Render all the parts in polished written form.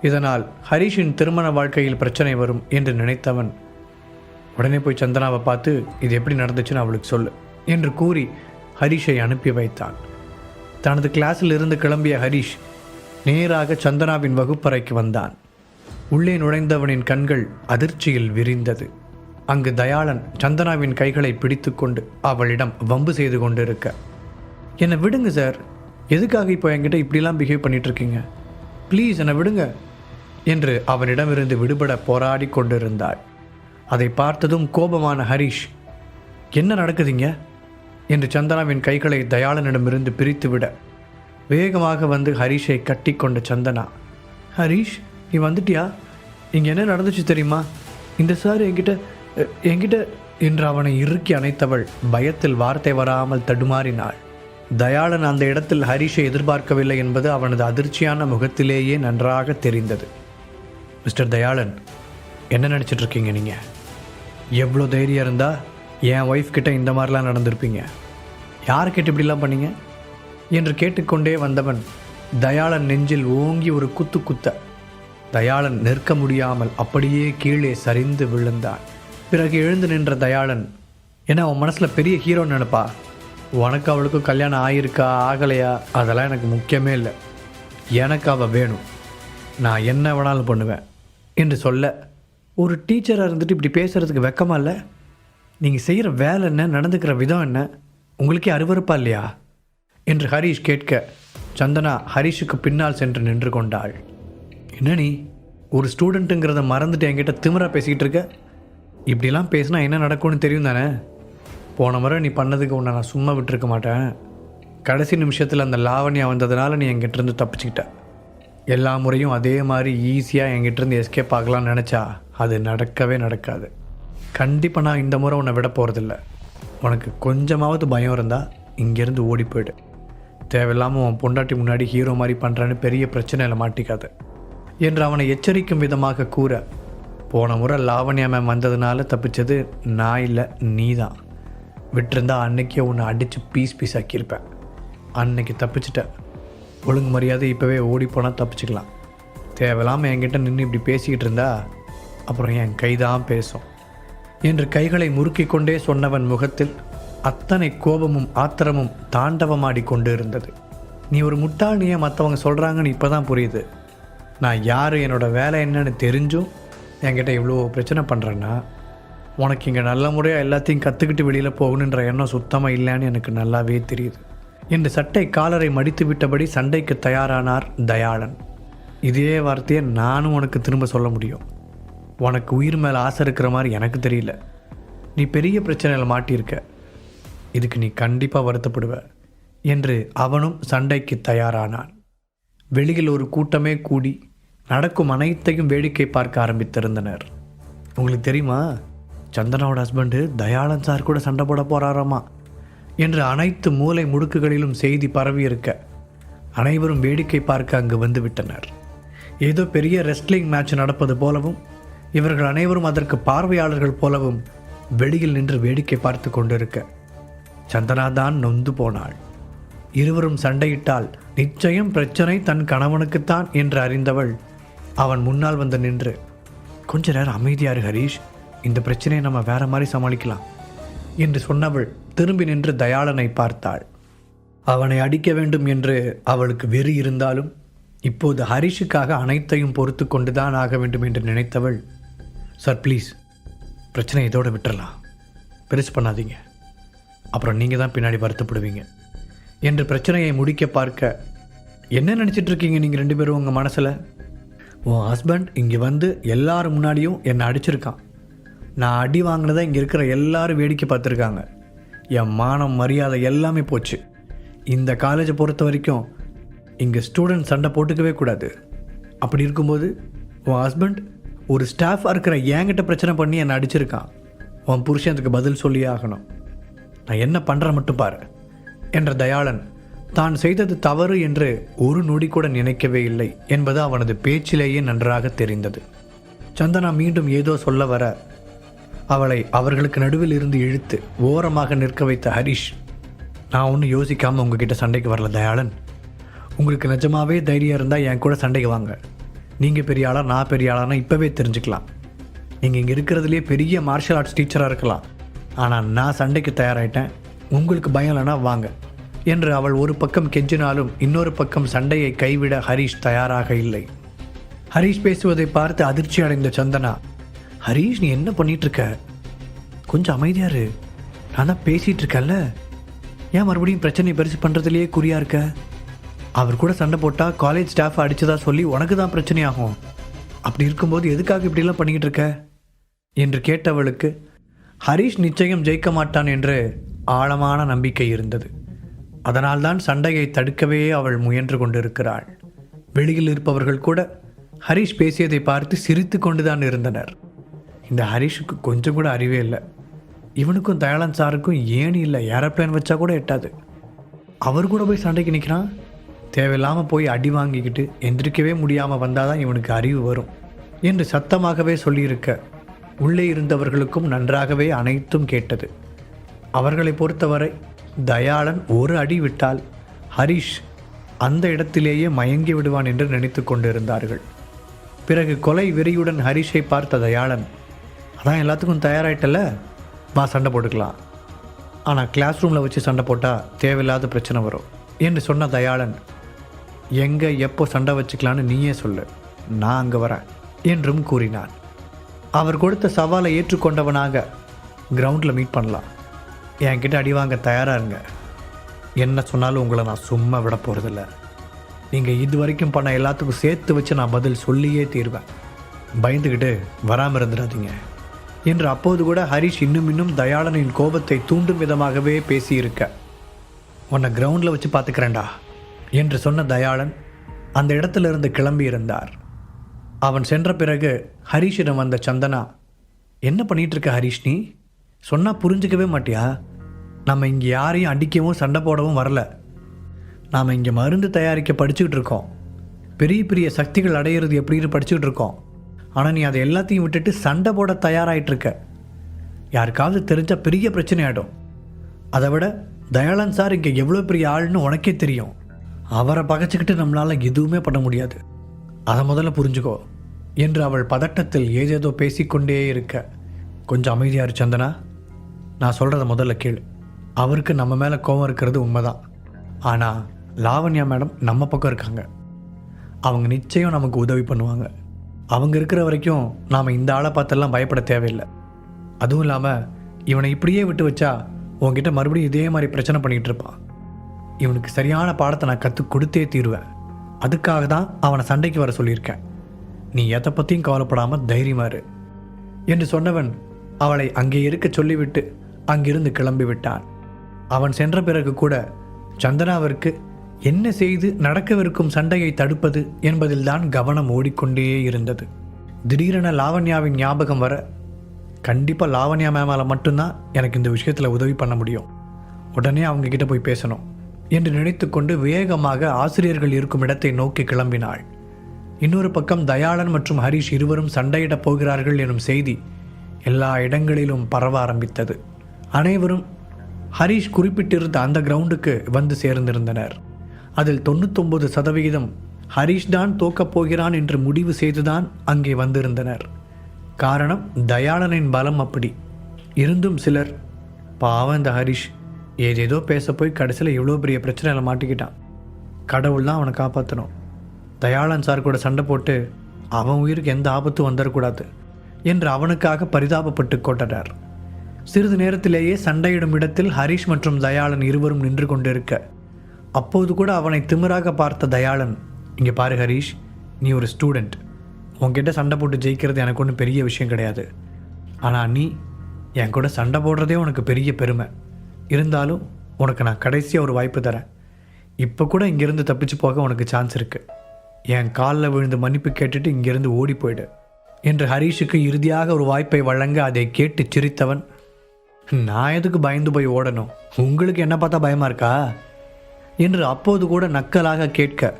இதனால் ஹரிஷின் திருமண வாழ்க்கையில் பிரச்சனை வரும் என்று நினைத்தவன் உடனே போய் சந்தனாவை பார்த்து இது எப்படி நடந்துச்சுன்னு அவளுக்கு சொல்லு என்று கூறி ஹரிஷை அனுப்பி வைத்தான். தனது கிளாஸில் இருந்து கிளம்பிய ஹரிஷ் நேராக சந்தனாவின் வகுப்பறைக்கு வந்தான். உள்ளே நுழைந்தவனின் கண்கள் அதிர்ச்சியில் விரிந்தது. அங்கு தயாளன் சந்தனாவின் கைகளை பிடித்து கொண்டு அவளிடம் வம்பு செய்து கொண்டிருக்க, என்னை விடுங்க சார், எதுக்காக இப்போ என்கிட்ட இப்படிலாம் பிஹேவ் பண்ணிட்டு இருக்கீங்க, ப்ளீஸ் என்னை விடுங்க என்று அவனிடமிருந்து விடுபட போராடி கொண்டிருந்தாள். அதை பார்த்ததும் கோபமான ஹரிஷ், என்ன நடக்குதுங்க என்று சந்தனாவின் கைகளை தயாளனிடமிருந்து பிரித்துவிட வேகமாக வந்து ஹரிஷை கட்டி கொண்ட சந்தனா, ஹரிஷ் நீ வந்துட்டியா, இங்கே என்ன நடந்துச்சு தெரியுமா, இந்த சார் என்கிட்ட என்று அவனை இறுக்கி அணைத்தவள் பயத்தில் வார்த்தை வராமல் தடுமாறினாள். தயாளன் அந்த இடத்தில் ஹரிஷை எதிர்பார்க்கவில்லை என்பது அவனது அதிர்ச்சியான முகத்திலேயே நன்றாக தெரிந்தது. மிஸ்டர் தயாளன், என்ன நினச்சிட்டு இருக்கீங்க நீங்கள்? எவ்வளோ தைரியம் இருந்தால் என் ஒய்ஃப் கிட்ட இந்த மாதிரிலாம் நடந்திருப்பீங்க, யார்கிட்ட இப்படிலாம் பண்ணீங்க என்று கேட்டுக்கொண்டே வந்தவன் தயாளன் நெஞ்சில் ஓங்கி ஒரு குத்து குத்த தயாளன் நிற்க முடியாமல் அப்படியே கீழே சரிந்து விழுந்தான். பிறகு எழுந்து நின்ற தயாளன், ஏன்னா அவன் மனசில் பெரிய ஹீரோ நினைப்பா, உனக்கு அவளுக்கும் கல்யாணம் ஆகியிருக்கா ஆகலையா அதெல்லாம் எனக்கு முக்கியமே இல்லை, எனக்கு அவள் வேணும், நான் என்ன வேணாலும் பண்ணுவேன் என்று சொல்ல, ஒரு டீச்சராக இருந்துட்டு இப்படி பேசுகிறதுக்கு வெக்கமா இல்லை? நீங்கள் செய்கிற வேலை என்ன, நடந்துக்கிற விதம் என்ன, உங்களுக்கே அருவருப்பா இல்லையா என்று ஹரிஷ் கேட்க சந்தனா ஹரிஷுக்கு பின்னால் சென்று நின்று கொண்டாள். என்ன நீ ஒரு ஸ்டூடெண்ட்டுங்கிறத மறந்துட்டு என்கிட்ட திமிராக பேசிக்கிட்டு இருக்க? இப்படிலாம் பேசினா என்ன நடக்கும்னு தெரியும் தானே? போன முறை நீ பண்ணதுக்கு உன்னை நான் சும்மா விட்டுருக்க மாட்டேன். கடைசி நிமிஷத்தில் அந்த லாவண்யா வந்ததுனால நீ என்கிட்டருந்து தப்பிச்சுக்கிட்ட. எல்லா முறையும் அதே மாதிரி ஈஸியாக என்கிட்டருந்து எஸ்கேப் ஆகலாம்னு நினச்சா அது நடக்கவே நடக்காது. கண்டிப்பாக நான் இந்த முறை உன்னை விட போகிறதில்ல. உனக்கு கொஞ்சமாவது பயம் இருந்தால் இங்கேருந்து ஓடி போய்டு. தேவையில்லாமல் உன் பொண்டாட்டி முன்னாடி ஹீரோ மாதிரி பண்ணுறான்னு பெரிய பிரச்சனையில் மாட்டிக்காத என்று அவனை எச்சரிக்கும் விதமாக கூற, போன முறை லாவண்யா மேம் வந்ததுனால தப்பிச்சது நான் இல்லை, நீ தான். விட்டுருந்தா அன்னைக்கே உன்னை அடித்து பீஸ் ஆக்கியிருப்பேன். அன்னைக்கு தப்பிச்சிட்ட. ஒழுங்கு மரியாதை இப்போவே ஓடி போனால் தப்பிச்சுக்கலாம். தேவையில்லாமல் என்கிட்ட நின்று இப்படி பேசிக்கிட்டு இருந்தா அப்புறம் என் கைதான் பேசும் என்று கைகளை முறுக்கி கொண்டே சொன்னவன் முகத்தில் அத்தனை கோபமும் ஆத்திரமும் தாண்டவமாடி கொண்டு இருந்தது. நீ ஒரு முட்டாள், நீ மற்றவங்க சொல்கிறாங்கன்னு இப்போ தான் புரியுது. நான் யார், என்னோடய வேலை என்னன்னு தெரிஞ்சும் என்கிட்ட இவ்வளோ பிரச்சனை பண்ணுறேன்னா உனக்கு இங்கே நல்ல முறையாக எல்லாத்தையும் கற்றுக்கிட்டு வெளியில் போகணுன்ற எண்ணம் சுத்தமாக இல்லைன்னு எனக்கு நல்லாவே தெரியுது என்று சட்டை காலரை மடித்து விட்டபடி சண்டைக்கு தயாரானார் தயாளன். இதே வார்த்தையை நானும் உனக்கு திரும்ப சொல்ல முடியும். உனக்கு உயிர் மேலே ஆசை இருக்கிற மாதிரி எனக்கு தெரியல. நீ பெரிய பிரச்சனையில் மாட்டியிருக்க, இதுக்கு நீ கண்டிப்பாக வருத்தப்படுவ என்று அவனும் சண்டைக்கு தயாரானான். வெளியில் ஒரு கூட்டமே கூடி நடக்கும் அனைத்தையும் வேடிக்கை பார்க்க ஆரம்பித்திருந்தனர். உங்களுக்கு தெரியுமா, சந்தனாவோட ஹஸ்பண்டு தயாளன் சார் கூட சண்டை போட போகிறாராமா என்று அனைத்து மூலை முடுக்குகளிலும் செய்தி பரவி இருக்க அனைவரும் வேடிக்கை பார்க்க அங்கு வந்து விட்டனர். ஏதோ பெரிய ரெஸ்லிங் மேட்ச் நடப்பது போலவும் இவர்கள் அனைவரும் அதற்கு பார்வையாளர்கள் போலவும் வெளியில் நின்று வேடிக்கை பார்த்து கொண்டிருக்க சந்தனா தான் நொந்து போனாள். இருவரும் சண்டையிட்டால் நிச்சயம் பிரச்சனை தன் கணவனுக்குத்தான் என்று அறிந்தவள் அவன் முன்னால் வந்து நின்று, கொஞ்ச நேரம் அமைதியாரு ஹரீஷ், இந்த பிரச்சனையை நம்ம வேற மாதிரி சமாளிக்கலாம் என்று சொன்னவள் திரும்பி நின்று தயாளனை பார்த்தாள். அவனை அடிக்க வேண்டும் என்று அவளுக்கு வெறி இருந்தாலும் இப்போது ஹரிஷுக்காக அனைத்தையும் பொறுத்து கொண்டுதான் ஆக வேண்டும் என்று நினைத்தவள், சார் ப்ளீஸ், பிரச்சனை இதோடு விட்டுறலாம், பெருசு பண்ணாதீங்க, அப்புறம் நீங்கள் தான் பின்னாடி வருத்தப்படுவீங்க என்று பிரச்சனையை முடிக்க பார்க்க, என்ன நினச்சிட்டு இருக்கீங்க நீங்கள் ரெண்டு பேரும் உங்கள் மனசில்? உன் ஹஸ்பண்ட் இங்கே வந்து எல்லாரும் முன்னாடியும் என்னை அடிச்சிருக்கான். நான் அடி வாங்கினதை இங்கே இருக்கிற எல்லாரும் வேடிக்கை பார்த்துருக்காங்க. என் மானம் மரியாதை எல்லாமே போச்சு. இந்த காலேஜை பொறுத்த வரைக்கும் இங்கே ஸ்டூடெண்ட் சண்டை போட்டுக்கவே கூடாது. அப்படி இருக்கும்போது உன் ஹஸ்பண்ட் ஒரு ஸ்டாஃபாக இருக்கிற என்கிட்ட பிரச்சனை பண்ணி என்னை அடிச்சிருக்கான். உன் புருஷனுக்கு பதில் சொல்லியே ஆகணும். நான் என்ன பண்ணுற மட்டும் பாரு என்ற தயாளன் தான் செய்தது தவறு என்று ஒரு நொடி கூட நினைக்கவே இல்லை என்பது அவனது பேச்சிலேயே நன்றாக தெரிந்தது. சந்தனா மீண்டும் ஏதோ சொல்ல வர அவளை அவர்களுக்கு நடுவில் இருந்து இழுத்து ஓரமாக நிற்க வைத்த ஹரிஷ், நான் ஒன்றும் யோசிக்காமல் உங்ககிட்ட சண்டைக்கு வரல தயாளன். உங்களுக்கு நிஜமாவே தைரியம் இருந்தால் என் கூட சண்டைக்கு வாங்க. நீங்கள் பெரிய ஆளா நான் பெரிய ஆளானா இப்போவே தெரிஞ்சுக்கலாம். நீங்கள் இங்கே இருக்கிறதுலே பெரிய மார்ஷல் ஆர்ட்ஸ் டீச்சராக இருக்கலாம், ஆனால் நான் சண்டைக்கு தயாராகிட்டேன், உங்களுக்கு பயம் இல்லைனா வாங்க என்று அவள் ஒரு பக்கம் கெஞ்சினாலும் இன்னொரு பக்கம் சண்டையை கைவிட ஹரீஷ் தயாராக இல்லை. ஹரீஷ் பேசுவதை பார்த்து அதிர்ச்சி அடைந்த சந்தனா, ஹரீஷ் நீ என்ன பண்ணிகிட்ருக்க? கொஞ்சம் அமைதியாரு, நான் தான் பேசிகிட்டு இருக்கேன்ல, ஏன் மறுபடியும் பிரச்சனை பெருசு பண்ணுறதுலையே குறியாக இருக்க? அவர் கூட சண்டை போட்டால் காலேஜ் ஸ்டாஃபை அடித்ததா சொல்லி உனக்கு தான் பிரச்சனையாகும். அப்படி இருக்கும்போது எதுக்காக இப்படிலாம் பண்ணிக்கிட்டு இருக்க என்று கேட்டவளுக்கு ஹரீஷ் நிச்சயம் ஜெயிக்க மாட்டான் என்று ஆழமான நம்பிக்கை இருந்தது. அதனால்தான் சண்டையை தடுக்கவே அவள் முயன்று கொண்டிருக்கிறாள். வெளியில் இருப்பவர்கள் கூட ஹரீஷ் பேசியதை பார்த்து சிரித்து கொண்டு தான் இருந்தனர். இந்த ஹரீஷுக்கு கொஞ்சம் கூட அறிவே இல்லை. இவனுக்கும் தயாளன் சாருக்கும் ஏணி இல்லை, ஏரோப்ளேன் வச்சா கூட எட்டாது. அவர் கூட போய் சண்டைக்கு நிற்கிறான். தேவையில்லாமல் போய் அடி வாங்கிக்கிட்டு எந்திரிக்கவே முடியாமல் வந்தால் தான் இவனுக்கு அறிவு வரும் என்று சத்தமாகவே சொல்லியிருக்க உள்ளே இருந்தவர்களுக்கும் நன்றாகவே அனைத்தும் கேட்டது. அவர்களை பொறுத்தவரை தயாளன் ஒரு அடி விட்டால் ஹரீஷ் அந்த இடத்திலேயே மயங்கி விடுவான் என்று நினைத்து கொண்டிருந்தார்கள். பிறகு கொலை வெறியுடன் ஹரீஷை பார்த்த தயாளன், அதான் எல்லாத்துக்கும் தயாராகிட்டல, வா சண்டை போட்டுக்கலாம், ஆனால் கிளாஸ் ரூமில் வச்சு சண்டை போட்டால் தேவையில்லாத பிரச்சனை வரும் என்று சொன்ன தயாளன், எங்கே எப்போ சண்டை வச்சுக்கலான்னு நீயே சொல்லு, நான் அங்கே வரேன் என்றும் கூறினான். அவர் கொடுத்த சவாலை ஏற்றுக்கொண்டவனாக கிரவுண்டில் மீட் பண்ணலாம், என்கிட்ட அடி வாங்க தயாராக இருங்க, என்ன சொன்னாலும் உங்களை நான் சும்மா விட போகிறதில்ல, நீங்கள் இது வரைக்கும் பண்ண எல்லாத்துக்கும் சேர்த்து வச்சு நான் பதில் சொல்லியே தீர்வேன், பயந்துக்கிட்டு வராமல் இருந்துடாதீங்க என்று அப்போது கூட ஹரீஷ் இன்னும் தயாளனின் கோபத்தை தூண்டும் விதமாகவே பேசியிருக்க, உன்னை கிரவுண்டில் வச்சு பார்த்துக்கிறேன்டா என்று சொன்ன தயாளன் அந்த இடத்திலிருந்து கிளம்பி இருந்தார். அவன் சென்ற பிறகு ஹரீஷிடம் வந்த சந்தனா, என்ன பண்ணிகிட்ருக்க ஹரீஷ், நீ சொன்னால் புரிஞ்சிக்கவே மாட்டியா? நம்ம இங்கே யாரையும் அடிக்கவும் சண்டை போடவும் வரல, நாம் இங்கே மருந்து தயாரிக்க படிச்சுக்கிட்டு இருக்கோம், பெரிய பெரிய சக்திகள் அடையிறது எப்படின்னு படிச்சுக்கிட்டு இருக்கோம். ஆனால் நீ அதை எல்லாத்தையும் விட்டுட்டு சண்டை போட தயாராகிட்டுருக்க. யாருக்காவது தெரிஞ்சால் பெரிய பிரச்சனை ஆகிடும். அதை விட தயாளன் சார் இங்கே எவ்வளோ பெரிய ஆள்னு உனக்கே தெரியும். அவரை பகைச்சிக்கிட்டு நம்மளால் எதுவுமே பண்ண முடியாது, அதை முதல்ல புரிஞ்சுக்கோ என்று அவள் பதட்டத்தில் ஏதேதோ பேசிக்கொண்டே இருக்க, கொஞ்சம் அமைதியாரு சந்தனா, நான் சொல்கிறத முதல்ல கேளு. அவருக்கு நம்ம மேலே கோபம் இருக்கிறது உண்மைதான், ஆனால் லாவண்யா மேடம் நம்ம பக்கம் இருக்காங்க, அவங்க நிச்சயம் நமக்கு உதவி பண்ணுவாங்க. அவங்க இருக்கிற வரைக்கும் நாம் இந்த ஆளை பார்த்தெல்லாம் பயப்பட தேவையில்லை. அதுவும் இல்லாமல் இவனை இப்படியே விட்டு வச்சா உங்ககிட்ட மறுபடியும் இதே மாதிரி பிரச்சனை பண்ணிகிட்டு இருப்பான். இவனுக்கு சரியான பாடத்தை நான் கற்றுக் கொடுத்தே தீருவேன். அதுக்காக தான் அவனை சண்டைக்கு வர சொல்லியிருக்கேன். நீ எதை பற்றியும் கவலைப்படாமல் தைரியமாக இரு என்று சொன்னவன் அவளை அங்கே இருக்க சொல்லிவிட்டு அங்கிருந்து கிளம்பி விட்டான். அவன் சென்ற பிறகு கூட சந்தனாவிற்கு என்ன செய்து நடக்கவிருக்கும் சண்டையை தடுப்பது என்பதில்தான் கவனம் ஓடிக்கொண்டே இருந்தது. திடீரென லாவண்யாவின் ஞாபகம் வர, கண்டிப்பாக லாவண்யா மேமால் மட்டும்தான் எனக்கு இந்த விஷயத்தில் உதவி பண்ண முடியும், உடனே அவங்க கிட்ட போய் பேசணும் என்று நினைத்து கொண்டு வேகமாக ஆசிரியர்கள் இருக்கும் இடத்தை நோக்கி கிளம்பினாள். இன்னொரு பக்கம் தயாளன் மற்றும் ஹரீஷ் இருவரும் சண்டையிடப் போகிறார்கள் எனும் செய்தி எல்லா இடங்களிலும் பரவ ஆரம்பித்தது. அனைவரும் ஹரீஷ் குறிப்பிட்டிருந்த அந்த கிரவுண்டுக்கு வந்து சேர்ந்திருந்தனர். அதில் 99% ஹரீஷ் தான் தோக்கப் போகிறான் என்று முடிவு செய்துதான் அங்கே வந்திருந்தனர். காரணம் தயாளனின் பலம் அப்படி. இருந்தும் சிலர், பாவம் இந்த ஹரீஷ் ஏதேதோ பேச போய் கடைசியில் இவ்வளோ பெரிய பிரச்சனையில் மாட்டிக்கிட்டான், கடவுள் தான் அவனை காப்பாற்றணும், தயாளன் சார் கூட சண்டை போட்டு அவன் உயிருக்கு எந்த ஆபத்தும் வந்துடக்கூடாது என்று அவனுக்காக பரிதாபப்பட்டு கொண்டனர். சிறிது நேரத்திலேயே சண்டையிடும் இடத்தில் ஹரீஷ் மற்றும் தயாளன் இருவரும் நின்று கொண்டிருக்க, அப்போது கூட அவனை திமிராக பார்த்த தயாளன், இங்கே பாரு ஹரீஷ், நீ ஒரு ஸ்டூடெண்ட், உன்கிட்ட சண்டை போட்டு ஜெயிக்கிறது எனக்கு ஒன்றும் பெரிய விஷயம் கிடையாது, ஆனால் நீ என் கூட சண்டை போடுறதே உனக்கு பெரிய பெருமை. இருந்தாலும் உனக்கு நான் கடைசியாக ஒரு வாய்ப்பு தரேன், இப்போ கூட இங்கேருந்து தப்பிச்சு போக உனக்கு சான்ஸ் இருக்குது, என் காலில் விழுந்து மன்னிப்பு கேட்டுட்டு இங்கேருந்து ஓடி போயிடு என்று ஹரீஷுக்கு இறுதியாக ஒரு வாய்ப்பை வழங்க அதை கேட்டு சிரித்தவன், நான் எதுக்கு பயந்து போய் ஓடணும், உங்களுக்கு என்ன பார்த்தா பயமாக இருக்கா என்று அப்போது கூட நக்கலாக கேட்க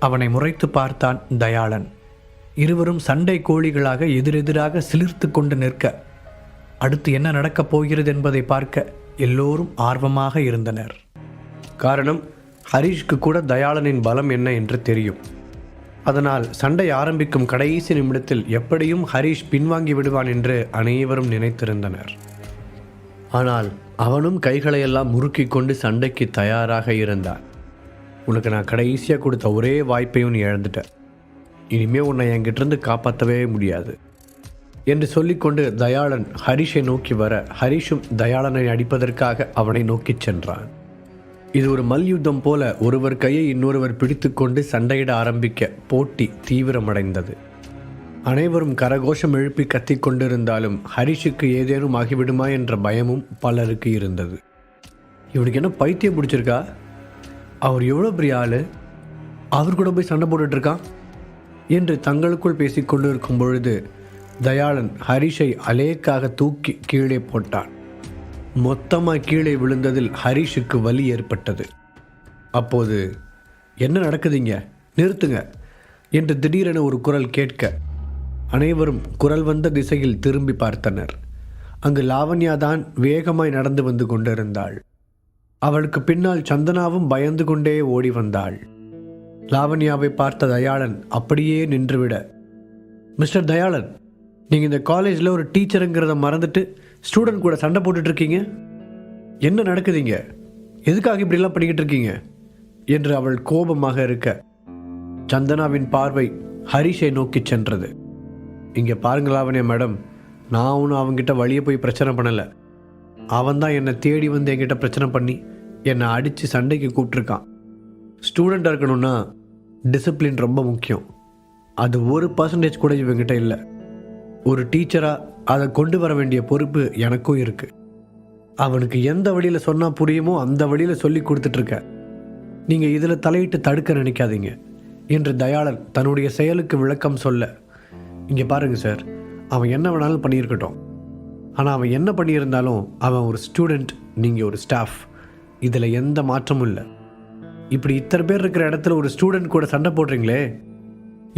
அவனை முறைத்து பார்த்தான் தயாளன். இருவரும் சண்டை கோழிகளாக எதிரெதிராக சிலிர்த்து கொண்டு நிற்க, அடுத்து என்ன நடக்கப் போகிறது என்பதை பார்க்க எல்லோரும் ஆர்வமாக இருந்தனர். காரணம், ஹரீஷ்க்கு கூட தயாளனின் பலம் என்ன என்று தெரியும். அதனால் சண்டை ஆரம்பிக்கும் கடைசி நிமிடத்தில் எப்படியும் ஹரிஷ் பின்வாங்கி விடுவான் என்று அனைவரும் நினைத்திருந்தனர். ஆனால் அவனும் கைகளையெல்லாம் முறுக்கிக் கொண்டு சண்டைக்கு தயாராக இருந்தான். உனக்கு நான் கடைசியாக கொடுத்த ஒரே வாய்ப்பையும் நீ இழந்துட்ட. இனிமேல் உன்னை என்கிட்டருந்து காப்பாற்றவே முடியாது என்று சொல்லிக்கொண்டு தயாளன் ஹரிஷை நோக்கி வர, ஹரிஷும் தயாளனை அடிப்பதற்காக அவனை நோக்கிச் சென்றான். இது ஒரு மல்யுத்தம் போல ஒருவர் கையை இன்னொருவர் பிடித்து கொண்டு சண்டையிட ஆரம்பிக்க போட்டி தீவிரமடைந்தது. அனைவரும் கரகோஷம் எழுப்பி கத்திக் கொண்டிருந்தாலும் ஹரிஷுக்கு ஏதேனும் ஆகிவிடுமா என்ற பயமும் பலருக்கு இருந்தது. இவனுக்கு என்ன பைத்தியம் பிடிச்சிருக்கா? அவர் எவ்வளோ பெரிய ஆள், அவர் கூட போய் சண்டை போட்டுட்ருக்கான் என்று தங்களுக்குள் பேசிக்கொண்டு இருக்கும் பொழுது தயாளன் ஹரிஷை அலேக்காக தூக்கி கீழே போட்டான். மொத்தமாக கீழே விழுந்ததில் ஹரிஷுக்கு வலி ஏற்பட்டது. அப்போது என்ன நடக்குதுங்க, நிறுத்துங்க என்று திடீரென ஒரு குரல் கேட்க அனைவரும் குரல் வந்த திசையில் திரும்பி பார்த்தனர். அங்கு லாவண்யா தான் வேகமாய் நடந்து வந்து கொண்டிருந்தாள். அவளுக்கு பின்னால் சந்தனாவும் பயந்து கொண்டே ஓடி வந்தாள். லாவண்யாவை பார்த்த தயாளன் அப்படியே நின்றுவிட, மிஸ்டர் தயாளன், நீங்கள் இந்த காலேஜில் ஒரு டீச்சருங்கிறத மறந்துட்டு ஸ்டூடெண்ட் கூட சண்டை போட்டுட்ருக்கீங்க. என்ன நடக்குதுங்க? எதுக்காக இப்படிலாம் பண்ணிக்கிட்டு இருக்கீங்க என்று அவள் கோபமாக இருக்க சந்தனாவின் பார்வை ஹரிஷை நோக்கி சென்றது. இங்கே பாருங்க லாவண்யா மேடம், நான் ஒன்றும் அவங்ககிட்ட வழியே போய் பிரச்சனை பண்ணலை. அவன் தான் என்னை தேடி வந்து என்கிட்ட பிரச்சனை பண்ணி என்னை அடித்து சண்டைக்கு கூப்பிட்ருக்கான். ஸ்டூடெண்ட்டாக இருக்கணும்னா டிசிப்ளின் ரொம்ப முக்கியம். அது 1% கூட இவங்கிட்ட இல்லை. ஒரு டீச்சராக அதை கொண்டு வர வேண்டிய பொறுப்பு எனக்கும் இருக்குது. அவனுக்கு எந்த வழியில் சொன்னால் புரியுமோ அந்த வழியில் சொல்லி கொடுத்துட்ருக்க. நீங்கள் இதில் தலையிட்டு தடுக்க நினைக்காதீங்க என்று தயாளன் தன்னுடைய செயலுக்கு விளக்கம் சொல்ல, இங்கே பாருங்கள் சார், அவன் என்ன வேணாலும் பண்ணியிருக்கட்டும். ஆனால் அவன் என்ன பண்ணியிருந்தாலும் அவன் ஒரு ஸ்டூடெண்ட், நீங்கள் ஒரு ஸ்டாஃப். இதில் எந்த மாற்றமும் இல்லை. இப்படி இத்தனை பேர் இருக்கிற இடத்துல ஒரு ஸ்டூடெண்ட் கூட சண்டை போடுறீங்களே,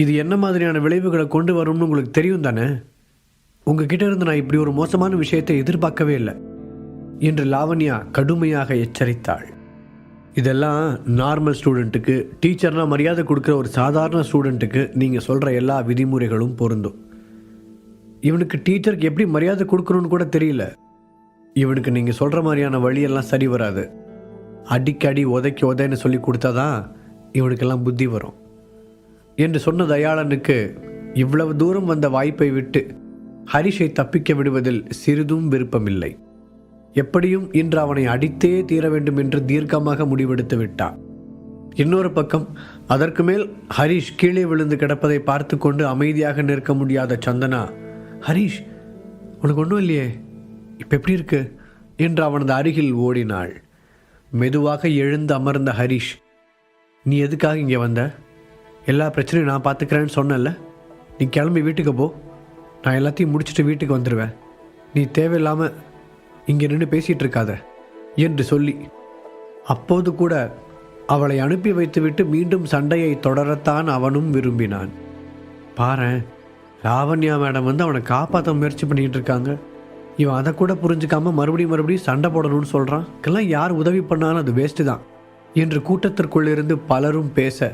இது என்ன மாதிரியான விளைவுகளை கொண்டு வரும்னு உங்களுக்கு தெரியும் தானே? உங்ககிட்ட இருந்து நான் இப்படி ஒரு மோசமான விஷயத்தை எதிர்பார்க்கவே இல்லை என்று லாவண்யா கடுமையாக எச்சரித்தாள். இதெல்லாம் நார்மல் ஸ்டூடெண்ட்டுக்கு, டீச்சர்னால் மரியாதை கொடுக்குற ஒரு சாதாரண ஸ்டூடெண்ட்டுக்கு நீங்கள் சொல்கிற எல்லா விதிமுறைகளும் பொருந்தும். இவனுக்கு டீச்சருக்கு எப்படி மரியாதை கொடுக்கணும்னு கூட தெரியல. இவனுக்கு நீங்கள் சொல்கிற மாதிரியான வழியெல்லாம் சரி வராது. அடிக்கடி உதைன்னு சொல்லி கொடுத்தாதான் இவனுக்கெல்லாம் புத்தி வரும் என்று சொன்ன தயாளனுக்கு இவ்வளவு தூரம் வந்த வாய்ப்பை விட்டு ஹரிஷை தப்பிக்க விடுவதில் சிறிதும் விருப்பமில்லை. எப்படியும் இன்று அவனை அடித்தே தீர வேண்டும் என்று தீர்க்கமாக முடிவெடுத்து விட்டான். இன்னொரு பக்கம் அதற்கு மேல் ஹரிஷ் கீழே விழுந்து கிடப்பதை பார்த்து கொண்டு அமைதியாக நிற்க முடியாத சந்தனா, ஹரிஷ் உனக்கு ஒன்றும் இல்லையே, இப்போ எப்படி இருக்கு என்று அவனது அருகில் ஓடினாள். மெதுவாக எழுந்து அமர்ந்த ஹரிஷ், நீ எதுக்காக இங்கே வந்த? எல்லா பிரச்சனையும் நான் பார்த்துக்கிறேன்னு சொன்னல, நீ கிளம்பி வீட்டுக்கு போ, நான் எல்லாத்தையும் முடிச்சுட்டு வீட்டுக்கு வந்துடுவேன். நீ தேவையில்லாமல் இங்கே நின்று பேசிகிட்டு இருக்காத என்று சொல்லி அப்போது கூட அவளை அனுப்பி வைத்துவிட்டு மீண்டும் சண்டையை தொடரத்தான் அவனும் விரும்பினான். பாரேன், லாவண்யா மேடம் வந்து அவனை காப்பாற்ற முயற்சி பண்ணிக்கிட்டு இருக்காங்க. இவன் அதை கூட புரிஞ்சுக்காம மறுபடியும் சண்டை போடணும்னு சொல்கிறான். இதெல்லாம் யார் உதவி பண்ணாலும் அது வேஸ்ட்டு தான் என்று கூட்டத்திற்குள்ளிருந்து பலரும் பேச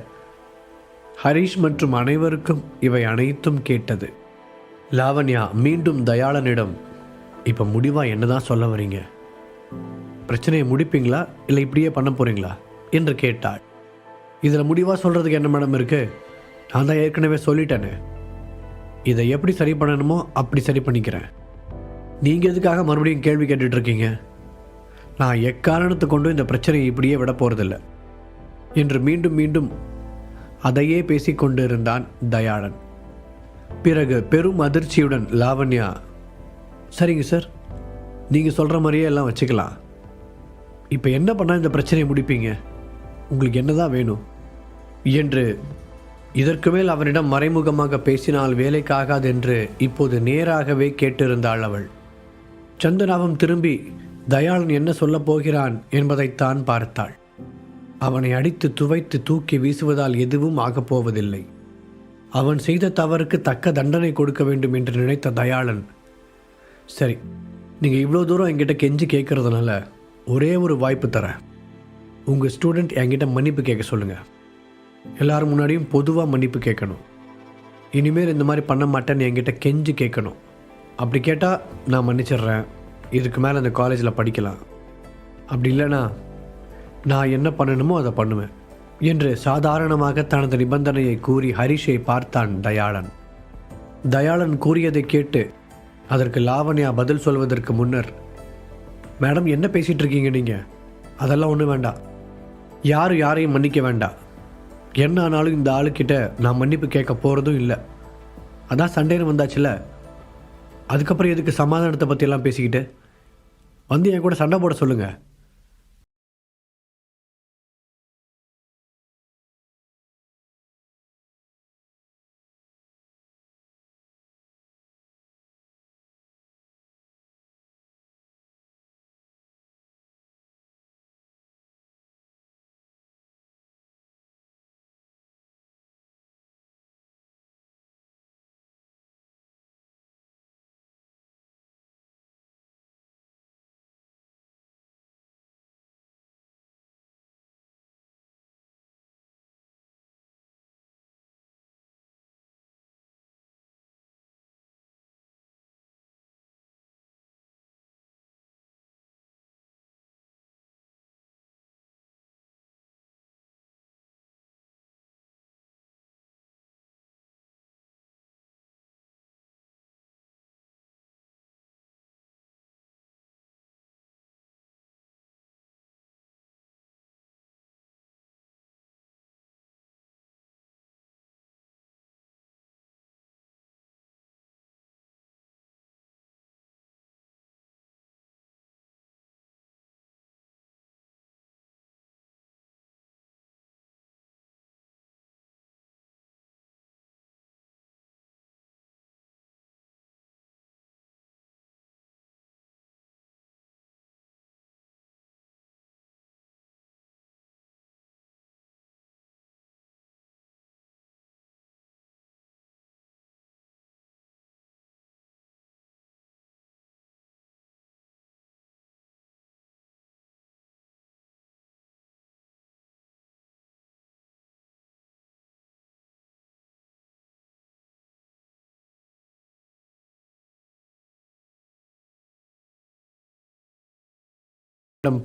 ஹரிஷ் மற்றும் அனைவருக்கும் இவை அனைத்தும் கேட்டது. லாவண்யா மீண்டும் தயாளனிடம், இப்போ முடிவாக என்ன தான் சொல்ல வரீங்க? பிரச்சனையை முடிப்பீங்களா இல்லை இப்படியே பண்ண போகிறீங்களா என்று கேட்டாள். இதில் முடிவாக சொல்கிறதுக்கு என்ன மேடம் இருக்குது? நான் தான் ஏற்கனவே சொல்லிட்டேனே. இதை எப்படி சரி பண்ணணுமோ அப்படி சரி பண்ணிக்கிறேன். நீங்கள் எதுக்காக மறுபடியும் கேள்வி கேட்டுட்ருக்கீங்க? நான் எக்காரணத்தை கொண்டு இந்த பிரச்சனையை இப்படியே விட போகிறதில்ல என்று மீண்டும் மீண்டும் அதையே பேசிக்கொண்டு இருந்தான் தயாளன். பிறகு பெரும் அதிர்ச்சியுடன் லாவண்யா, சரிங்க சார், நீங்கள் சொல்கிற மாதிரியே எல்லாம் வச்சுக்கலாம். இப்போ என்ன பண்ணால் இந்த பிரச்சனையை முடிப்பீங்க? உங்களுக்கு என்ன தான் வேணும் என்று இதற்கு மேல் அவனிடம் மறைமுகமாக பேசினால் வேலைக்காகாது என்று இப்போது நேராகவே கேட்டிருந்தாள் அவள். சந்தனாவும் திரும்பி தயாளன் என்ன சொல்லப் போகிறான் என்பதைத்தான் பார்த்தாள். அவனை அடித்து துவைத்து தூக்கி வீசுவதால் எதுவும் ஆகப்போவதில்லை. அவன் செய்த தவறுக்கு தக்க தண்டனை கொடுக்க வேண்டும் என்று நினைத்த தயாளன், சரி, நீங்கள் இவ்வளோ தூரம் என்கிட்ட கெஞ்சி கேட்குறதுனால ஒரே ஒரு வாய்ப்பு தரேன். உங்கள் ஸ்டூடெண்ட் என்கிட்ட மன்னிப்பு கேட்க சொல்லுங்கள். எல்லாரும் முன்னாடியும் பொதுவாக மன்னிப்பு கேட்கணும். இனிமேல் இந்த மாதிரி பண்ண மாட்டேன்னு என்கிட்ட கெஞ்சி கேட்கணும். அப்படி கேட்டால் நான் மன்னிச்சிடுறேன், இதுக்கு மேலே அந்த காலேஜில் படிக்கலாம். அப்படி இல்லைனா நான் என்ன பண்ணணுமோ அதை பண்ணுவேன் என்று சாதாரணமாக தனது நிபந்தனையை கூறி ஹரிஷை பார்த்தான் தயாளன். தயாளன் கூறியதை கேட்டு அதற்கு லாவண்யா பதில் சொல்வதற்கு முன்னர், மேடம் என்ன பேசிகிட்டு இருக்கீங்க நீங்கள்? அதெல்லாம் ஒன்றும் வேண்டாம், யாரையும் மன்னிக்க வேண்டாம். என்ன ஆனாலும் இந்த ஆளுக்கிட்ட நான் மன்னிப்பு கேட்க போகிறதும் இல்லை. அதான் சண்டேன்னு வந்தாச்சுல, அதுக்கப்புறம் எதுக்கு சமாதானத்தை பற்றியெல்லாம் பேசிக்கிட்டு வந்து என் கூட சண்டை போட சொல்லுங்கள்.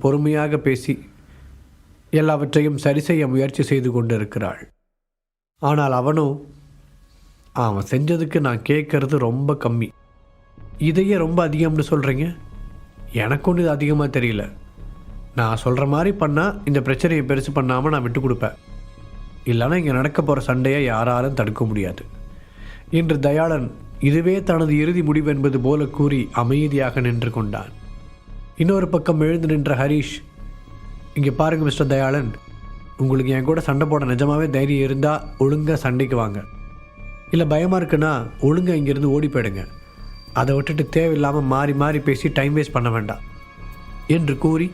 பொறுமையாக பேசி எல்லாவற்றையும் சரி செய்ய முயற்சி செய்து கொண்டிருக்கிறாள். ஆனால் அவன் செஞ்சதுக்கு நான் கேட்கறது ரொம்ப கம்மி, இதையே ரொம்ப அதிகம்னு சொல்கிறீங்க. எனக்கு ஒன்று இது அதிகமாக தெரியல. நான் சொல்கிற மாதிரி பண்ணால் இந்த பிரச்சனையை பெருசு பண்ணாமல் நான் விட்டு கொடுப்பேன், இல்லைனா இங்கே நடக்க போகிற சண்டையை யாராலும் தடுக்க முடியாது என்று தயாளன் இதுவே தனது இறுதி முடிவு என்பது போல கூறி அமைதியாக நின்று கொண்டான். இன்னொரு பக்கம் எழுந்து நின்ற ஹரிஷ், இங்கே பாருங்கள் மிஸ்டர் தயாளன், உங்களுக்கு என் கூட சண்டை போட நிஜமாகவே தைரியம் இருந்தால் ஒழுங்காக சண்டைக்கு வாங்க. இல்லை பயமாக இருக்குன்னா ஒழுங்காக இங்கேருந்து ஓடி போயிடுங்க. அதை விட்டுட்டு தேவையில்லாமல் மாறி மாறி பேசி டைம் வேஸ்ட் பண்ண வேண்டாம் என்று கூறி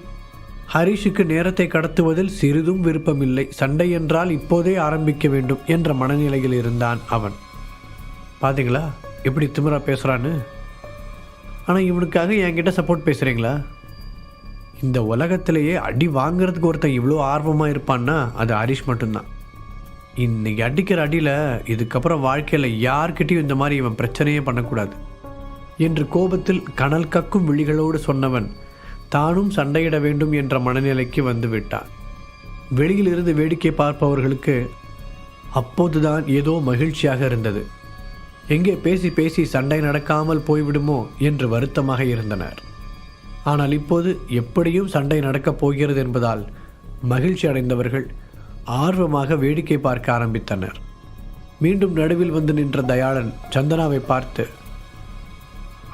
ஹரிஷுக்கு நேரத்தை கடத்துவதில் சிறிதும் விருப்பமில்லை. சண்டை என்றால் இப்போதே ஆரம்பிக்க வேண்டும் என்ற மனநிலையில் இருந்தான் அவன். பார்த்தீங்களா எப்படி திமிரா பேசுகிறான்னு? ஆனால் இவனுக்காக என்கிட்ட சப்போர்ட் பேசுகிறீங்களா? இந்த உலகத்திலேயே அடி வாங்கிறதுக்கு ஒருத்தன் இவ்வளோ ஆர்வமாக இருப்பான்னா அது ஹரிஷ் மட்டும்தான். இன்றைக்கி அடிக்கிற அடியில் இதுக்கப்புறம் வாழ்க்கையில் யார்கிட்டையும் இந்த மாதிரி இவன் பிரச்சனையே பண்ணக்கூடாது என்று கோபத்தில் கனல் கக்கும் விழிகளோடு சொன்னவன் தானும் சண்டையிட வேண்டும் என்ற மனநிலைக்கு வந்து விட்டான். வெளியிலிருந்து வேடிக்கை பார்ப்பவர்களுக்கு அப்போதுதான் ஏதோ மகிழ்ச்சியாக இருந்தது. எங்கே பேசி பேசி சண்டை நடக்காமல் போய்விடுமோ என்று வருத்தமாக இருந்தனர். ஆனால் இப்போது எப்படியும் சண்டை நடக்கப் போகிறது என்பதால் மகிழ்ச்சி அடைந்தவர்கள் ஆர்வமாக வேடிக்கை பார்க்க ஆரம்பித்தனர். மீண்டும் நடுவில் வந்து நின்ற தயாளன் சந்தனாவை பார்த்து,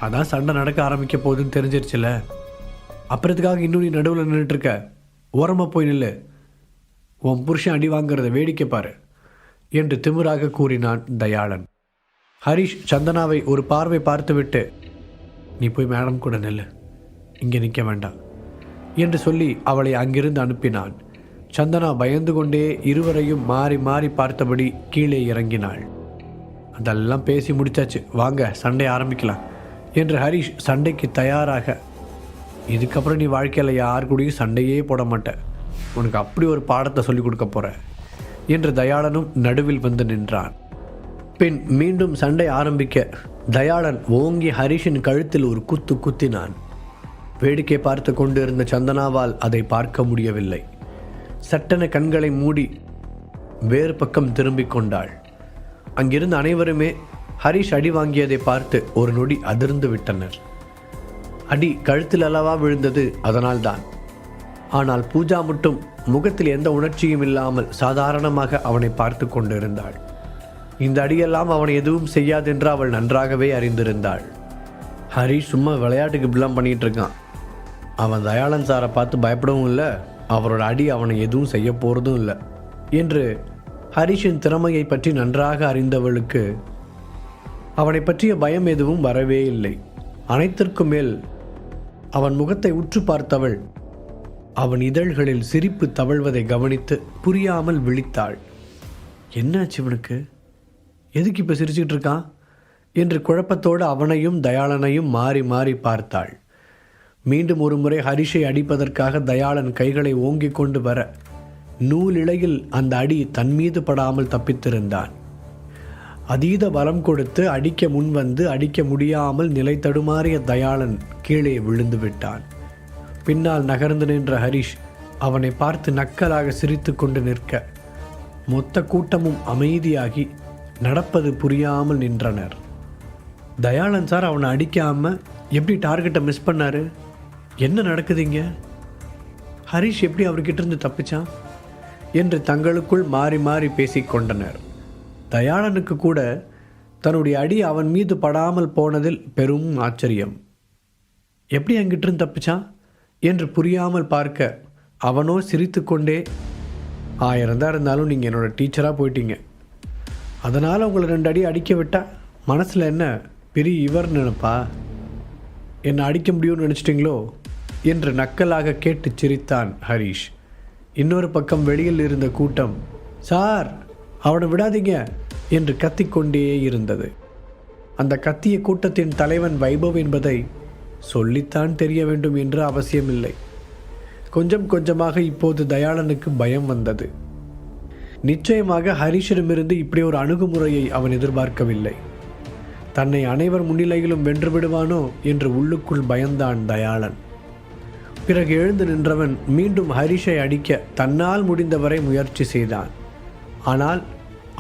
அதான் சண்டை நடக்க ஆரம்பிக்க போகுதுன்னு தெரிஞ்சிருச்சுல, அப்புறத்துக்காக இன்னும் நீ நடுவில் நின்றுட்டுருக்க, ஓரமாக போய் நில்லு, உன் புருஷன் அடி வாங்கிறத வேடிக்கை பாரு என்று திமிராக கூறினான் தயாளன். ஹரிஷ் சந்தனாவை ஒரு பார்வை பார்த்துவிட்டு, நீ போய் மேடம் கூட நில்லு, இங்கே நிற்க வேண்டாம் என்று சொல்லி அவளை அங்கிருந்து அனுப்பினான். சந்தனா பயந்து கொண்டே இருவரையும் மாறி மாறி பார்த்தபடி கீழே இறங்கினாள். அதெல்லாம் பேசி முடிச்சாச்சு, வாங்க சண்டை ஆரம்பிக்கலாம் என்று ஹரிஷ் சண்டைக்கு தயாராக, இதுக்கப்புறம் நீ வாழ்க்கையில் யார் கூடயும் சண்டையே போட மாட்டேன், உனக்கு அப்படி ஒரு பாடத்தை சொல்லிக் கொடுக்க போகிற என்று தயாளனும் நடுவில் வந்து நின்றான். பின் மீண்டும் சண்டை ஆரம்பிக்க தயாளன் ஓங்கி ஹரிஷின் கழுத்தில் ஒரு குத்து குத்தினான். வேடிக்கை பார்த்து கொண்டிருந்த சந்தனாவால் அதை பார்க்க முடியவில்லை. சட்டென கண்களை மூடி வேறு பக்கம் திரும்பிக் கொண்டாள். அங்கிருந்த அனைவருமே ஹரிஷ் அடி வாங்கியதை பார்த்து ஒரு நொடி அதிர்ந்து விட்டனர். அடி கழுத்தில் அல்லவா விழுந்தது, அதனால்தான். ஆனால் பூஜா மட்டும் முகத்தில் எந்த உணர்ச்சியும் இல்லாமல் சாதாரணமாக அவனை பார்த்து கொண்டிருந்தாள். இந்த அடியெல்லாம் அவனை எதுவும் செய்யாதென்று அவள் நன்றாகவே அறிந்திருந்தாள். ஹரிஷ் சும்மா விளையாட்டுக்கு இப்படிலாம் பண்ணிகிட்டு இருக்கான், அவன் தயாளன் சாரை பார்த்து பயப்படவும் இல்லை, அவரோட அடி அவனை எதுவும் செய்ய போகிறதும் இல்லை என்று ஹரிஷின் திறமையை பற்றி நன்றாக அறிந்தவளுக்கு அவனை பற்றிய பயம் எதுவும் வரவே இல்லை. அனைத்திற்கும் மேல் அவன் முகத்தை உற்று பார்த்தவள் அவன் இதழ்களில் சிரிப்பு தவழ்வதை கவனித்து புரியாமல் விழித்தாள். என்னாச்சு இவனுக்கு, எதுக்கு இப்போ சிரிச்சுக்கிட்டு இருக்கான் என்று குழப்பத்தோடு அவனையும் தயாளனையும் மாறி மாறி பார்த்தாள். மீண்டும் ஒரு முறை ஹரிஷை அடிப்பதற்காக தயாளன் கைகளை ஓங்கிக் கொண்டு வர நூல் இழையில் அந்த அடி தன் மீது படாமல் தப்பித்திருந்தான். அதீத பலம் கொடுத்து அடிக்க முன்வந்து அடிக்க முடியாமல் நிலை தடுமாறிய தயாளன் கீழே விழுந்து விட்டான். பின்னால் நகர்ந்து நின்ற ஹரிஷ் அவனை பார்த்து நக்கலாக சிரித்து கொண்டு நிற்க மொத்த கூட்டமும் அமைதியாகி நடப்பது புரியாமல் நின்றனர். தயாளன் சார் அவனை அடிக்காமல் எப்படி டார்கெட்டை மிஸ் பண்ணாரு, என்ன நடக்குதுங்க, ஹரிஷ் எப்படி அவர்கிட்ட இருந்து தப்பிச்சான் என்று தங்களுக்குள் மாறி மாறி பேசிக்கொண்டனர். தயாளனுக்கு கூட தன்னுடைய அடி அவன் மீது படாமல் போனதில் பெரும் ஆச்சரியம். எப்படி அங்கிட்டிருந்து தப்பிச்சான் என்று புரியாமல் பார்க்க அவனோ சிரித்து கொண்டே, 1000 தான் இருந்தாலும் நீங்கள் என்னோடய டீச்சராக போயிட்டீங்க, அதனால் உங்களை 2 அடி அடிக்க விட்டா மனசில் என்ன பெரிய இவர் நினைப்பா, என்னை அடிக்க முடியும்னு நினச்சிட்டிங்களோ என்று நக்கலாக கேட்டு சிரித்தான் ஹரிஷ். இன்னொரு பக்கம் வெளியில் இருந்த கூட்டம் சார் அவனை விடாதீங்க என்று கத்திக்கொண்டே இருந்தது. அந்த கத்திய கூட்டத்தின் தலைவன் வைபவ் என்பதை சொல்லித்தான் தெரிய வேண்டும் என்று அவசியமில்லை. கொஞ்சம் கொஞ்சமாக இப்போது தயாளனுக்கு பயம் வந்தது. நிச்சயமாக ஹரிஷிடமிருந்து இப்படி ஒரு அணுகுமுறையை அவன் எதிர்பார்க்கவில்லை. தன்னை அனைவர் முன்னிலையிலும் வென்று விடுவானோ என்று உள்ளுக்குள் பயந்தான் தயாளன். பிறகு எழுந்து நின்றவன் மீண்டும் ஹரிஷை அடிக்க தன்னால் முடிந்தவரை முயற்சி செய்தான். ஆனால்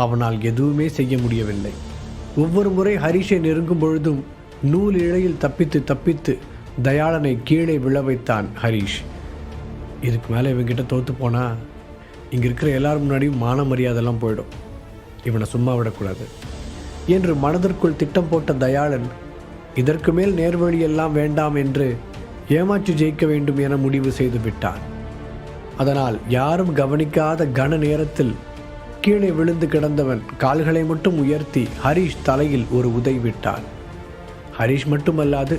அவனால் எதுவுமே செய்ய முடியவில்லை. ஒவ்வொரு முறை ஹரிஷை நெருங்கும் பொழுதும் நூல் இழையில் தப்பித்து தப்பித்து தயாளனை கீழே விழ வைத்தான் ஹரிஷ். இதுக்கு மேலே இவங்கிட்ட தோற்று போனால் இங்கே இருக்கிற எல்லாரும் முன்னாடியும் மான மரியாதைலாம் போயிடும், இவனை சும்மா விடக்கூடாது என்று மனதிற்குள் திட்டம் போட்ட தயாளன் இதற்கு மேல் நேர்வழியெல்லாம் வேண்டாம் என்று ஏமாற்றி ஜெயிக்க வேண்டும் என முடிவு செய்து விட்டான். அதனால் யாரும் கவனிக்காத கன நேரத்தில் கீழே விழுந்து கிடந்தவன் கால்களை மட்டும் உயர்த்தி ஹரிஷ் தலையில் ஒரு உதை விட்டான். ஹரிஷ் மட்டுமல்லாது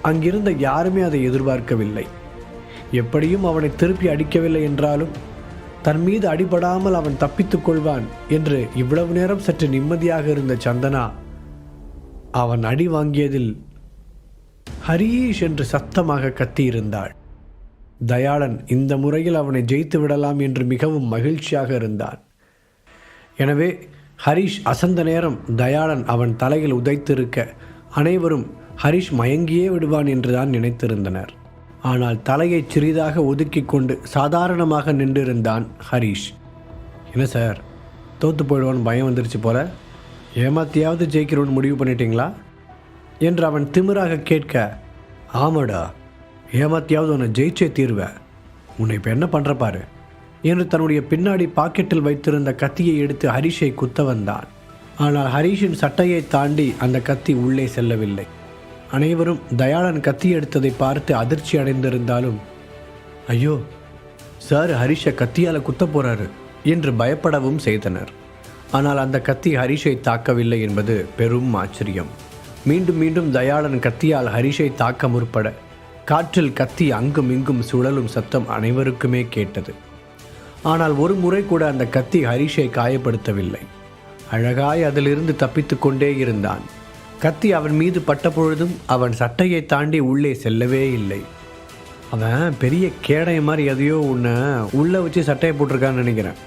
அங்கிருந்த யாருமே அதை எதிர்பார்க்கவில்லை. எப்படியும் அவனை திருப்பி அடிக்கவில்லை என்றாலும் தன் மீது அடிபடாமல் அவன் தப்பித்துக் கொள்வான் என்று இவ்வளவு நேரம் சற்று நிம்மதியாக இருந்த சந்தனா அவன் அடி வாங்கியதில் ஹரீஷ் என்று சத்தமாக கத்தியிருந்தாள். தயாளன் இந்த முறையில் அவனை ஜெயித்து விடலாம் என்று மிகவும் மகிழ்ச்சியாக இருந்தான். எனவே ஹரிஷ் அசந்த நேரம் தயாளன் அவன் தலையில் உதைத்திருக்க அனைவரும் ஹரிஷ் மயங்கியே விடுவான் என்றுதான் நினைத்திருந்தனர். ஆனால் தலையை சிறிதாக ஒதுக்கி கொண்டு சாதாரணமாக நின்றிருந்தான் ஹரிஷ். என்ன சார், தோற்று போயிடுவான்னு பயம் வந்துருச்சு போல, ஏமாத்தியாவது ஜெயிக்கிறோன்னு முடிவு பண்ணிட்டீங்களா என்று அவன் திமிராக கேட்க, ஆமாடா, ஏமாத்தியாவது உன்னை ஜெயிச்சே தீர்வேன், உன்னை இப்போ என்ன பண்ணுற பாரு என்று தன்னுடைய பின்னாடி பாக்கெட்டில் வைத்திருந்த கத்தியை எடுத்து ஹரிஷை குத்த வந்தான். ஆனால் ஹரிஷின் சட்டையை தாண்டி அந்த கத்தி உள்ளே செல்லவில்லை. அனைவரும் தயாளன் கத்தி எடுத்ததை பார்த்து அதிர்ச்சி அடைந்திருந்தாலும், ஐயோ சார் ஹரிஷை கத்தியால் குத்த போறாரு என்று பயப்படவும் செய்தனர். ஆனால் அந்த கத்தி ஹரிஷை தாக்கவில்லை என்பது பெரும் ஆச்சரியம். மீண்டும் மீண்டும் தயாளன் கத்தியால் ஹரிஷை தாக்க முற்பட காற்றில் கத்தி அங்கும் இங்கும் சுழலும் சத்தம் அனைவருக்குமே கேட்டது. ஆனால் ஒரு முறை கூட அந்த கத்தி ஹரிஷை காயப்படுத்தவில்லை. அழகாய் அதிலிருந்து தப்பித்து கொண்டே இருந்தான். கத்தி அவன் மீது பட்ட பொழுதும் அவன் சட்டையை தாண்டி உள்ளே செல்லவே இல்லை. அவன் பெரிய கேடைய மாதிரி எதையோ உன்னை உள்ளே வச்சு சட்டையை போட்டிருக்கான்னு நினைக்கிறேன்,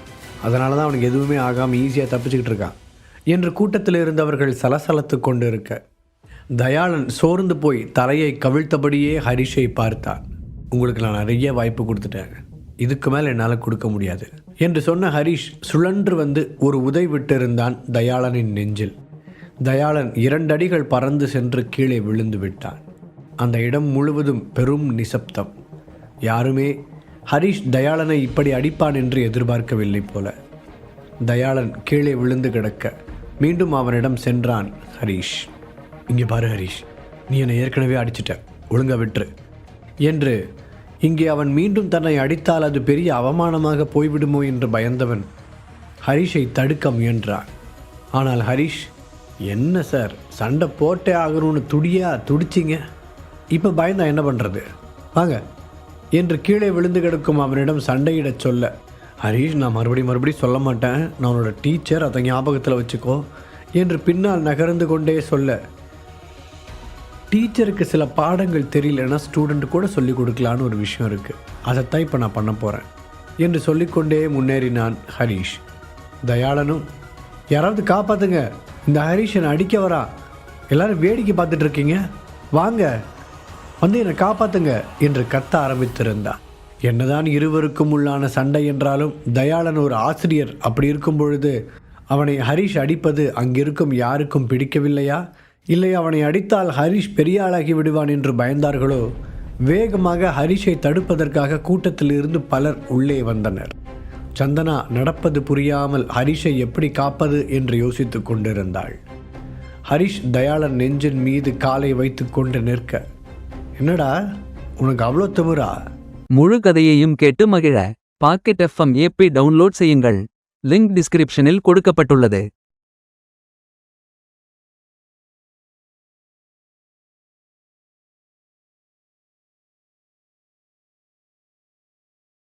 அதனால தான் அவனுக்கு எதுவுமே ஆகாமல் ஈஸியாக தப்பிச்சுக்கிட்டு இருக்கான் என்று கூட்டத்தில் இருந்தவர்கள் சலசலத்து கொண்டு இருக்க தயாளன் சோர்ந்து போய் தலையை கவிழ்த்தபடியே ஹரிஷை பார்த்தான். உங்களுக்கு நான் நிறைய வாய்ப்பு கொடுத்துட்டேன், இதுக்கு மேலே என்னால் கொடுக்க முடியாது என்று சொன்ன ஹரிஷ் சுழன்று வந்து ஒரு உதை விட்டிருந்தான் தயாளனின் நெஞ்சில். தயாளன் 2 அடிகள் பறந்து சென்று கீழே விழுந்து விட்டான். அந்த இடம் முழுவதும் பெரும் நிசப்தம். யாருமே ஹரிஷ் தயாளனை இப்படி அடிப்பான் என்று எதிர்பார்க்கவில்லை போல. தயாளன் கீழே விழுந்து கிடக்க மீண்டும் அவனிடம் சென்றான் ஹரிஷ். இங்கே பாரு ஹரிஷ், நீ என்னை ஏற்கனவே அடிச்சிட்ட, ஒழுங்கா விட்டுரு என்று. இங்கே அவன் மீண்டும் தன்னை அடித்தால் அது பெரிய அவமானமாக போய்விடுமோ என்று பயந்தவன் ஹரிஷை தடுக்க முயன்றான். ஆனால் ஹரிஷ், என்ன சார் சண்டை போட்டே ஆகணும்னு துடிச்சிங்க, இப்போ பயந்தா என்ன பண்ணுறது, வாங்க என்று கீழே விழுந்து கிடக்கும் அவனிடம் சண்டையிடச் சொல்ல, ஹரிஷ் நான் மறுபடியும் சொல்ல மாட்டேன், நான் உன்னோட டீச்சர், அதை ஞாபகத்தில் வச்சுக்கோ என்று பின்னால் நகர்ந்து கொண்டே சொல்ல, டீச்சருக்கு சில பாடங்கள் தெரியலன்னா ஸ்டூடெண்ட் கூட சொல்லிக் கொடுக்கலான்னு ஒரு விஷயம் இருக்குது, அதைத்தான் இப்போ நான் பண்ண போகிறேன் என்று சொல்லிக்கொண்டே முன்னேறினான் ஹரிஷ். தயாளனும், யாராவது காப்பாற்றுங்க, இந்த ஹரிஷ் என்னை அடிக்க வரா, எல்லாரும் வேடிக்கை பார்த்துட்டு இருக்கீங்க, வாங்க வந்து என்னை காப்பாற்றுங்க என்று கத்த ஆரம்பித்திருந்தான். என்னதான் இருவருக்கும் உள்ளான சண்டை என்றாலும் தயாளன் ஒரு ஆசிரியர். அப்படி இருக்கும் பொழுது அவனை ஹரிஷ் அடிப்பது அங்கிருக்கும் யாருக்கும் பிடிக்கவில்லையா, இல்லை அவனை அடித்தால் ஹரிஷ் பெரிய ஆளாகி விடுவான் என்று பயந்தார்களோ? வேகமாக ஹரிஷை தடுப்பதற்காக கூட்டத்தில் இருந்து பலர் உள்ளே வந்தனர். சந்தனா நடப்பது புரியாமல் ஹரிஷை எப்படி காப்பது என்று யோசித்து கொண்டிருந்தாள். ஹரிஷ் தயாளன் நெஞ்சின் மீது காலை வைத்து கொண்டு நிற்க, என்னடா உனக்கு அவ்வளோ திமிரா? முழு கதையையும் கேட்டு மகிழ பாக்கெட் FM ஆப்பை டவுன்லோட் செய்யுங்கள். லிங்க் டிஸ்கிரிப்ஷனில் கொடுக்கப்பட்டுள்ளது.